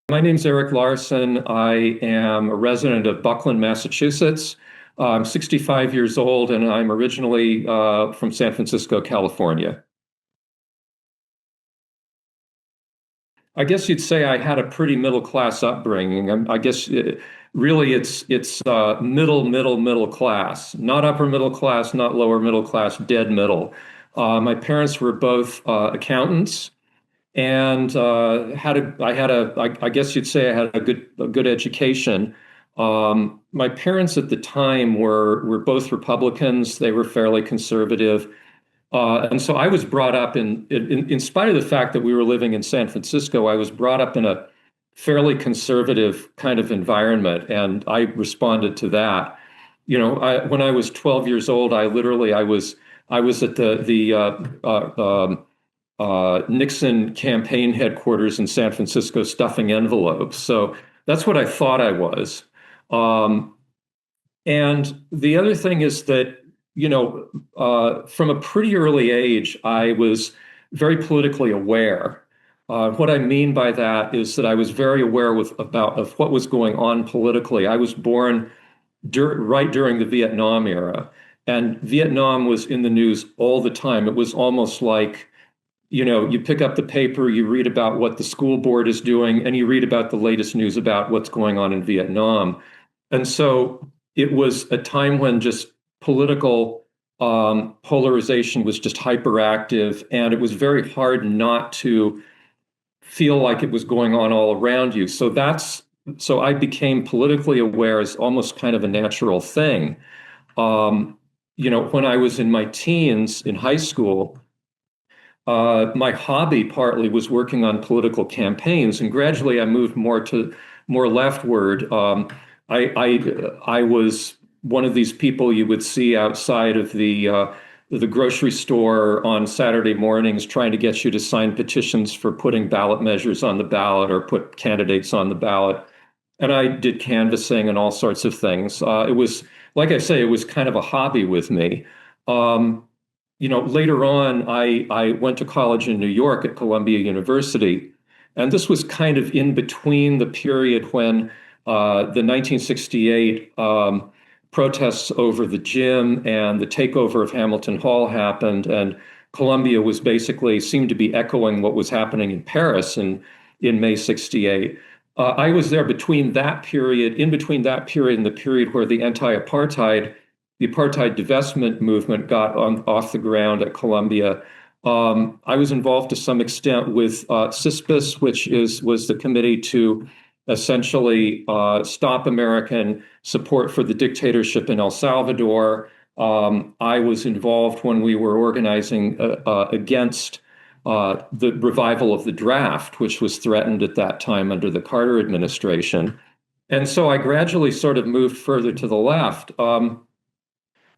My name's Eric Laursen. I am a resident of Buckland, Massachusetts. I'm 65 years old, and I'm originally from San Francisco, California. I guess you'd say I had a pretty middle-class upbringing. I guess really it's middle class, not upper middle class, not lower middle class, dead middle. My parents were both accountants. And I guess you'd say I had a good education. My parents at the time were both Republicans. They were fairly conservative. And so I was brought up in spite of the fact that we were living in San Francisco, I was brought up in a fairly conservative kind of environment, and I responded to that. When I was 12 years old, I was at the Nixon campaign headquarters in San Francisco stuffing envelopes. So that's what I thought I was. And the other thing is that, from a pretty early age, I was very politically aware. What I mean by that is that I was very aware of what was going on politically. I was born right during the Vietnam era, and Vietnam was in the news all the time. It was almost like, you pick up the paper, you read about what the school board is doing, and you read about the latest news about what's going on in Vietnam. And so it was a time when just political polarization was just hyperactive, and it was very hard not to feel like it was going on all around you. So I became politically aware as almost kind of a natural thing. When I was in my teens in high school, my hobby partly was working on political campaigns, and gradually I moved more leftward. I was one of these people you would see outside of the grocery store on Saturday mornings trying to get you to sign petitions for putting ballot measures on the ballot or put candidates on the ballot. And I did canvassing and all sorts of things. It was, like I say, it was kind of a hobby with me. Later on, I went to college in New York at Columbia University, and this was kind of in between the period when the 1968 protests over the gym and the takeover of Hamilton Hall happened, and Columbia was basically seemed to be echoing what was happening in Paris in May '68. I was there in between that period and the period where the apartheid divestment movement got off the ground at Columbia. I was involved to some extent with CISPAS, which was the committee to essentially stop American support for the dictatorship in El Salvador. I was involved when we were organizing against the revival of the draft, which was threatened at that time under the Carter administration. And so I gradually sort of moved further to the left.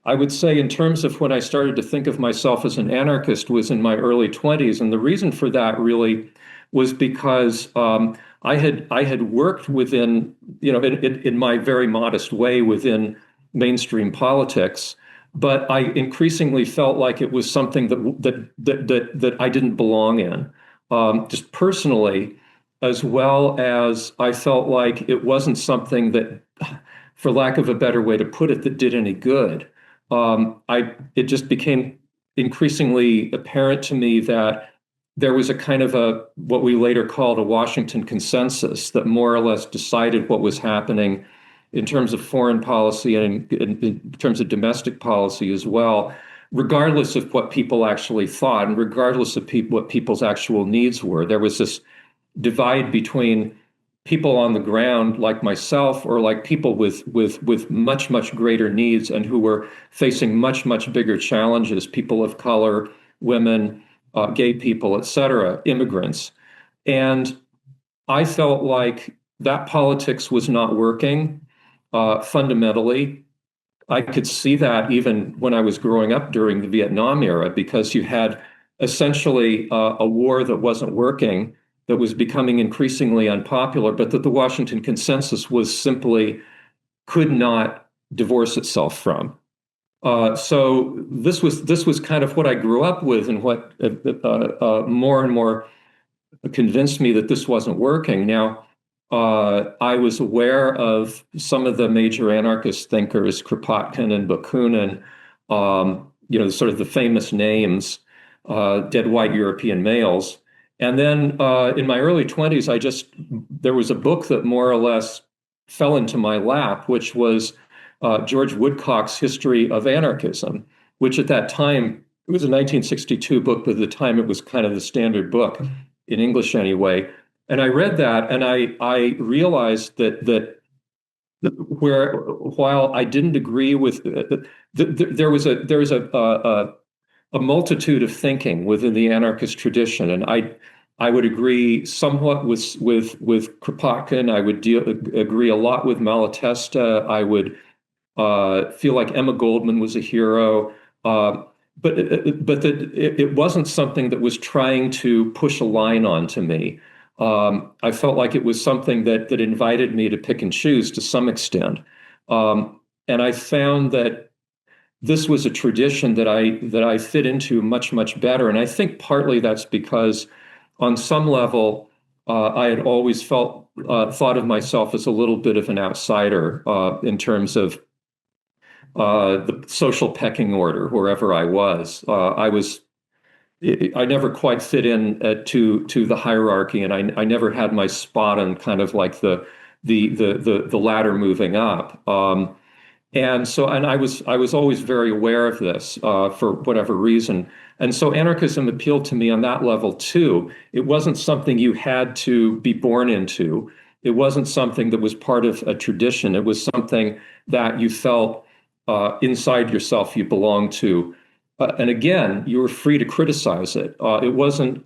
I would say in terms of when I started to think of myself as an anarchist was in my early 20s. And the reason for that really was because I had worked within, in my very modest way within mainstream politics, but I increasingly felt like it was something that I didn't belong in, just personally, as well as I felt like it wasn't something that, for lack of a better way to put it, that did any good. It just became increasingly apparent to me that there was a kind of what we later called a Washington consensus that more or less decided what was happening in terms of foreign policy and in terms of domestic policy as well, regardless of what people actually thought and regardless of what people's actual needs were. There was this divide between people on the ground like myself or like people with much greater needs and who were facing much bigger challenges, people of color, women, gay people, et cetera, immigrants. And I felt like that politics was not working fundamentally. I could see that even when I was growing up during the Vietnam era, because you had essentially a war that wasn't working, that was becoming increasingly unpopular, but that the Washington consensus was simply could not divorce itself from. So this was kind of what I grew up with, and what more and more convinced me that this wasn't working. Now, I was aware of some of the major anarchist thinkers, Kropotkin and Bakunin, sort of the famous names, dead white European males. And then in my early 20s, there was a book that more or less fell into my lap, which was George Woodcock's History of Anarchism, which at that time, it was a 1962 book, but at the time it was kind of the standard book in English anyway. And I read that, and I realized that while I didn't agree with, there was a multitude of thinking within the anarchist tradition, and I would agree somewhat with Kropotkin. I would agree a lot with Malatesta. I would feel like Emma Goldman was a hero, but it wasn't something that was trying to push a line onto me. I felt like it was something that invited me to pick and choose to some extent, and I found that this was a tradition that I fit into much better. And I think partly that's because, on some level, I had always thought of myself as a little bit of an outsider in terms of the social pecking order wherever I was. I never quite fit in to the hierarchy, and I never had my spot on kind of like the ladder moving up. And I was always very aware of this for whatever reason. And so anarchism appealed to me on that level too. It wasn't something you had to be born into. It wasn't something that was part of a tradition. It was something that you felt inside yourself you belonged to. And again, you were free to criticize it. It wasn't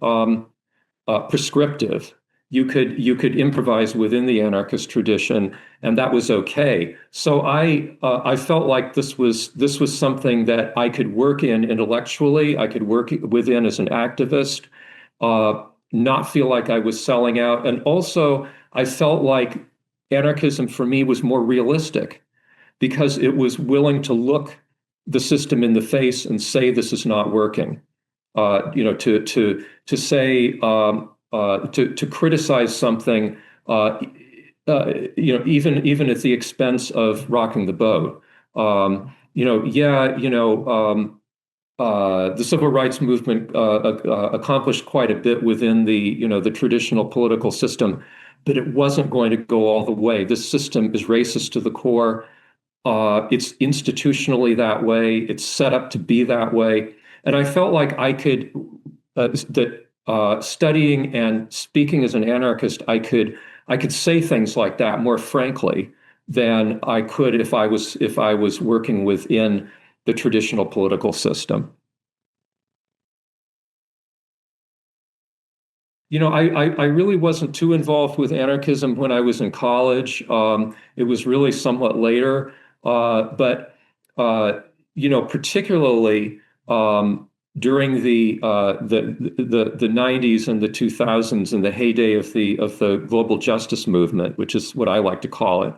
prescriptive. You could improvise within the anarchist tradition, and that was okay. So I felt like this was something that I could work in intellectually. I could work within as an activist, not feel like I was selling out, and also I felt like anarchism for me was more realistic because it was willing to look the system in the face and say this is not working. To say. To criticize something, even at the expense of rocking the boat. The civil rights movement accomplished quite a bit within the traditional political system, but it wasn't going to go all the way. This system is racist to the core. It's institutionally that way. It's set up to be that way, and I felt like I could studying and speaking as an anarchist, I could say things like that more frankly than I could if I was working within the traditional political system. I really wasn't too involved with anarchism when I was in college. It was really somewhat later, but particularly. During the 90s and the 2000s and the heyday of the global justice movement, which is what I like to call it,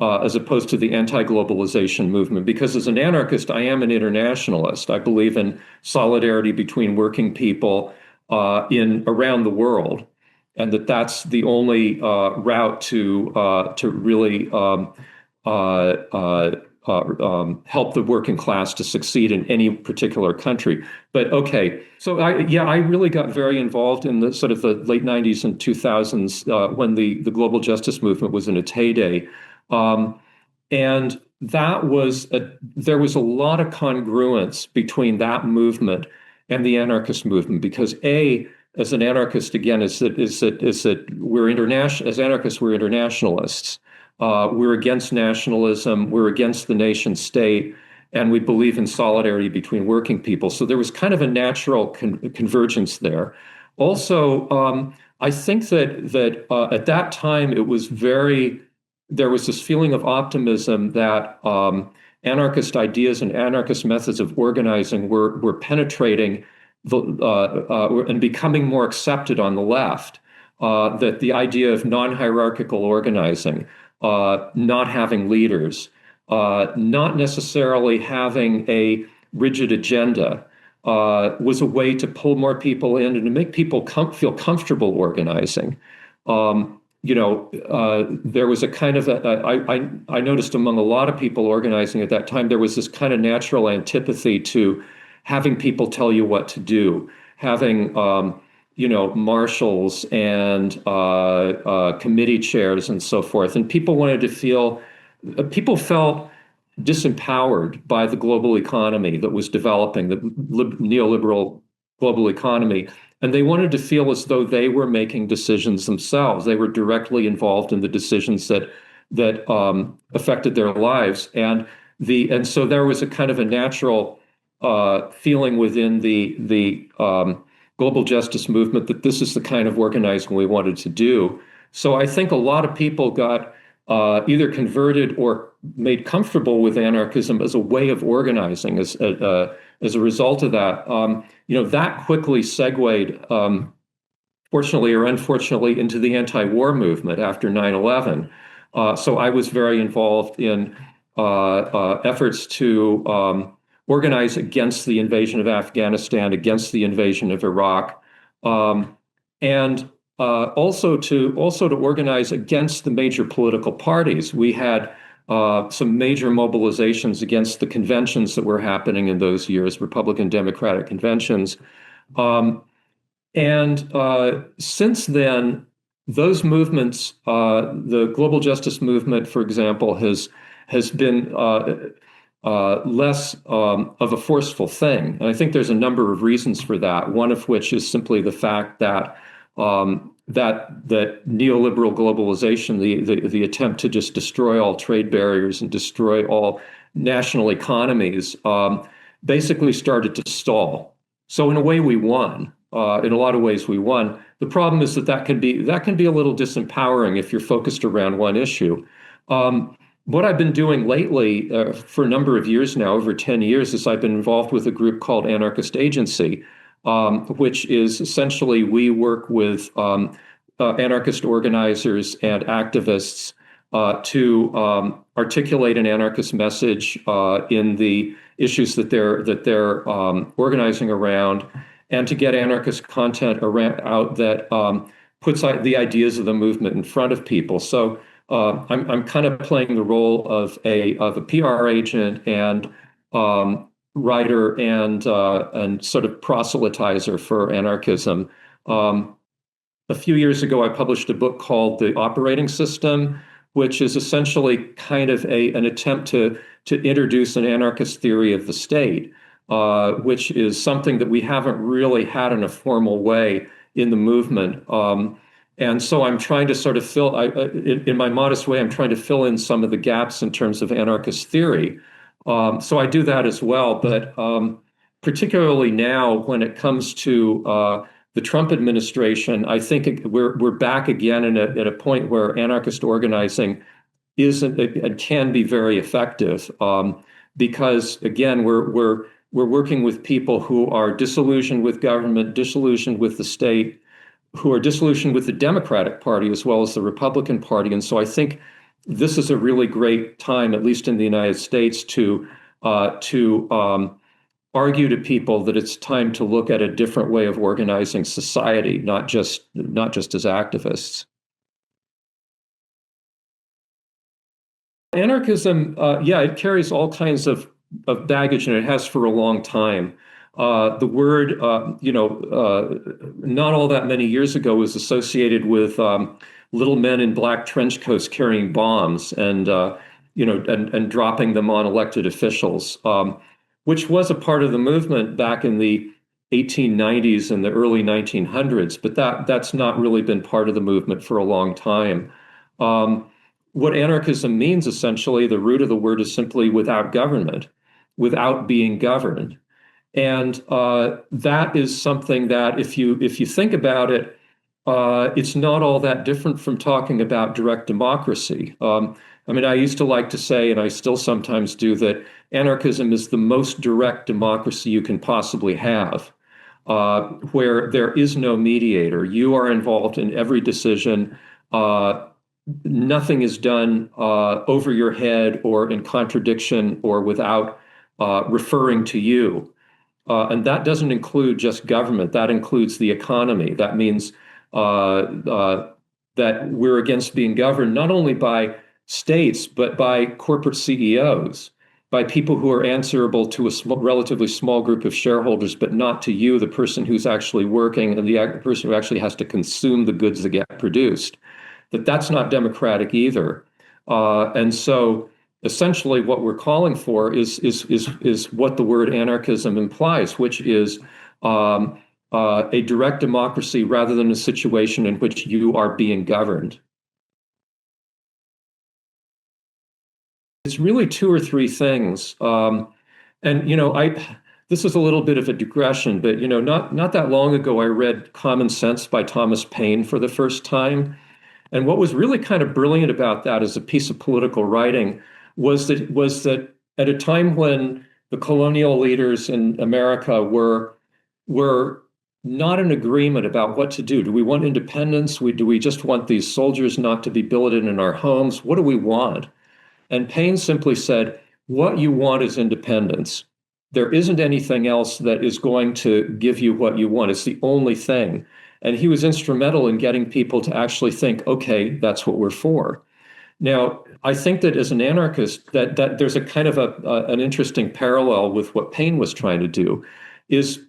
as opposed to the anti-globalization movement, because as an anarchist, I am an internationalist. I believe in solidarity between working people around the world, and that's the only route to really help the working class to succeed in any particular country. But okay, so I really got very involved in the sort of the late 90s and 2000s when the global justice movement was in its heyday. And there was a lot of congruence between that movement and the anarchist movement, because as an anarchist, again, is that we're international. As anarchists, we're internationalists. We're against nationalism. We're against the nation state, and we believe in solidarity between working people. So there was kind of a natural convergence there. Also, I think that at that time there was this feeling of optimism that anarchist ideas and anarchist methods of organizing were penetrating and becoming more accepted on the left. That the idea of non-hierarchical organizing, not having leaders, not necessarily having a rigid agenda, was a way to pull more people in and to make people feel comfortable organizing. there was a kind of I noticed among a lot of people organizing at that time, there was this kind of natural antipathy to having people tell you what to do, having marshals and committee chairs and so forth, and people felt disempowered by the global economy that was developing, the neoliberal global economy. And they wanted to feel as though they were making decisions themselves. They were directly involved in the decisions that affected their lives. And so there was a kind of a natural feeling within the global justice movement that this is the kind of organizing we wanted to do. So I think a lot of people got either converted or made comfortable with anarchism as a way of organizing. As a result of that, that quickly segued, fortunately or unfortunately, into the anti-war movement after 9/11. So I was very involved in efforts to organize against the invasion of Afghanistan, against the invasion of Iraq, and also to organize against the major political parties. We had some major mobilizations against the conventions that were happening in those years, Republican Democratic conventions. And since then, those movements, the global justice movement, for example, has been less of a forceful thing. And I think there's a number of reasons for that, one of which is simply the fact that that neoliberal globalization, the attempt to just destroy all trade barriers and destroy all national economies, basically started to stall. So in a way, we won. In a lot of ways, we won. The problem is that can be a little disempowering if you're focused around one issue. What I've been doing lately, for a number of years now, over 10 years, is I've been involved with a group called Anarchist-Agency, which is essentially we work with anarchist organizers and activists to articulate an anarchist message in the issues that they're organizing around, and to get anarchist content out that puts the ideas of the movement in front of people. So I'm kind of playing the role of a PR agent and writer and sort of proselytizer for anarchism. A few years ago, I published a book called The Operating System, which is essentially kind of an attempt to introduce an anarchist theory of the state, which is something that we haven't really had in a formal way in the movement. And so I'm trying to sort of in my modest way, I'm trying to fill in some of the gaps in terms of anarchist theory. So I do that as well, but particularly now when it comes to the Trump administration, I think we're back again at a point where anarchist organizing it can be very effective, because again we're working with people who are disillusioned with government, disillusioned with the state, who are disillusioned with the Democratic Party as well as the Republican Party. And so I think this is a really great time, at least in the United States, to argue to people that it's time to look at a different way of organizing society, not just as activists. Anarchism, it carries all kinds of baggage, and it has for a long time. The word, not all that many years ago, was associated with little men in black trench coats carrying bombs and dropping them on elected officials, which was a part of the movement back in the 1890s and the early 1900s. But that's not really been part of the movement for a long time. What anarchism means, essentially, the root of the word is simply without government, without being governed. And that is something that, if you think about it, it's not all that different from talking about direct democracy. I used to like to say, and I still sometimes do, that anarchism is the most direct democracy you can possibly have, where there is no mediator. You are involved in every decision. Nothing is done over your head or in contradiction or without referring to you. And that doesn't include just government. That includes the economy. That means that we're against being governed not only by states, but by corporate CEOs, by people who are answerable to a relatively small group of shareholders, but not to you, the person who's actually working and the person who actually has to consume the goods that get produced. That's not democratic either. And so essentially what we're calling for is what the word anarchism implies, which is a direct democracy rather than a situation in which you are being governed. It's really two or three things. And, this is a little bit of a digression, but, not that long ago, I read Common Sense by Thomas Paine for the first time. And what was really kind of brilliant about that as a piece of political writing was that at a time when the colonial leaders in America were not in agreement about what to do. Do we want independence? Do we just want these soldiers not to be billeted in our homes? What do we want? And Paine simply said, what you want is independence. There isn't anything else that is going to give you what you want. It's the only thing. And he was instrumental in getting people to actually think, okay, that's what we're for. Now, I think that as an anarchist, that there's a kind of an interesting parallel with what Paine was trying to do, is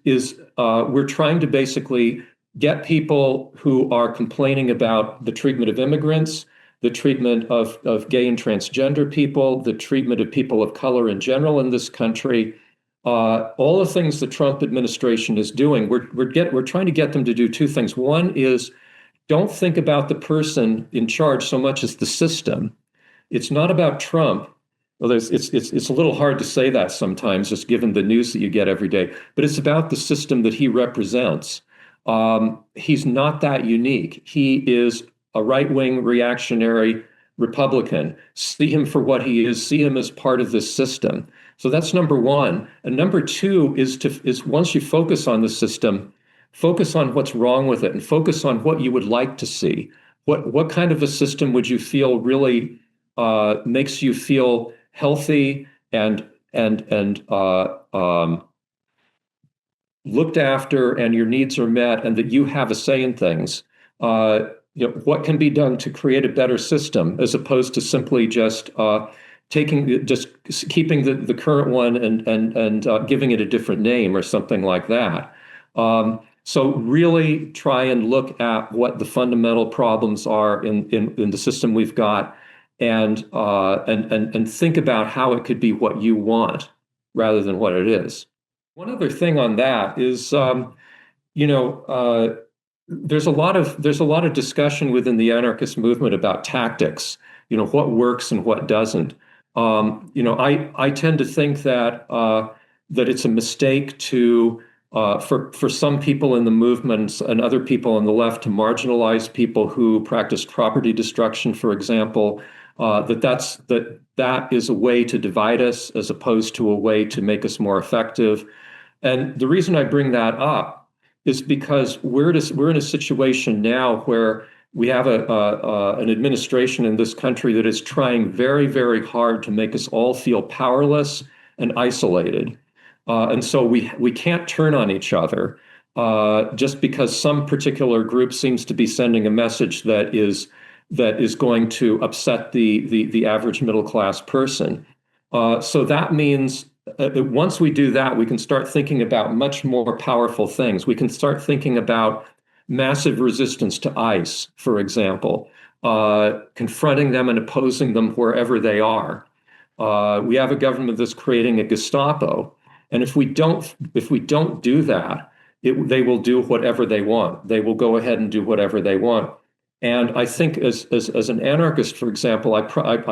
we're trying to basically get people who are complaining about the treatment of immigrants, the treatment of gay and transgender people, the treatment of people of color in general in this country, all the things the Trump administration is doing. We're trying to get them to do two things. One is don't think about the person in charge so much as the system. It's not about Trump. Well, it's a little hard to say that sometimes, just given the news that you get every day. But it's about the system that he represents. He's not that unique. He is a right-wing reactionary Republican. See him for what he is. See him as part of this system. So that's number one. And number two is once you focus on the system, focus on what's wrong with it and focus on what you would like to see. What kind of a system would you feel really makes you feel healthy and looked after, and your needs are met, and that you have a say in things. What can be done to create a better system, as opposed to simply just keeping the current one and giving it a different name or something like that. So really try and look at what the fundamental problems are in the system we've got, and think about how it could be what you want rather than what it is. One other thing on that is, there's a lot of discussion within the anarchist movement about tactics. What works and what doesn't. I tend to think that it's a mistake to for some people in the movement and other people on the left to marginalize people who practice property destruction, for example. That is a way to divide us as opposed to a way to make us more effective. And the reason I bring that up is because we're in a situation now where we have an administration in this country that is trying very, very hard to make us all feel powerless and isolated. And so we can't turn on each other just because some particular group seems to be sending a message that is going to upset the average middle class person. So that means once we do that, we can start thinking about much more powerful things. We can start thinking about massive resistance to ICE, for example, confronting them and opposing them wherever they are. We have a government that's creating a Gestapo, and if we don't do that, they will do whatever they want. They will go ahead and do whatever they want. And I think as an anarchist, for example, I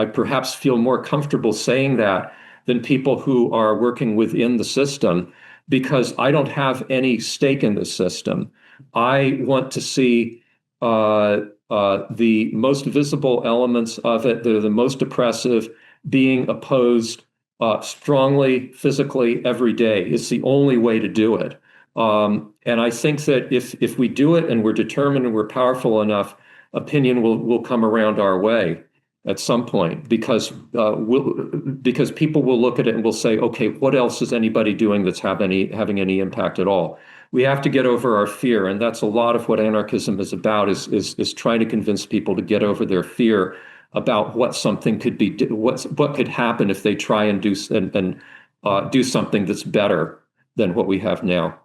perhaps feel more comfortable saying that than people who are working within the system, because I don't have any stake in the system. I want to see the most visible elements of it that are the most oppressive being opposed strongly, physically, every day. It's the only way to do it. And I think that if we do it and we're determined and we're powerful enough, opinion will come around our way. at some point, because people will look at it and will say, okay, what else is anybody doing that's having any impact at all? We have to get over our fear, and that's a lot of what anarchism is about, is trying to convince people to get over their fear about what something could be, what could happen if they try and do something that's better than what we have now.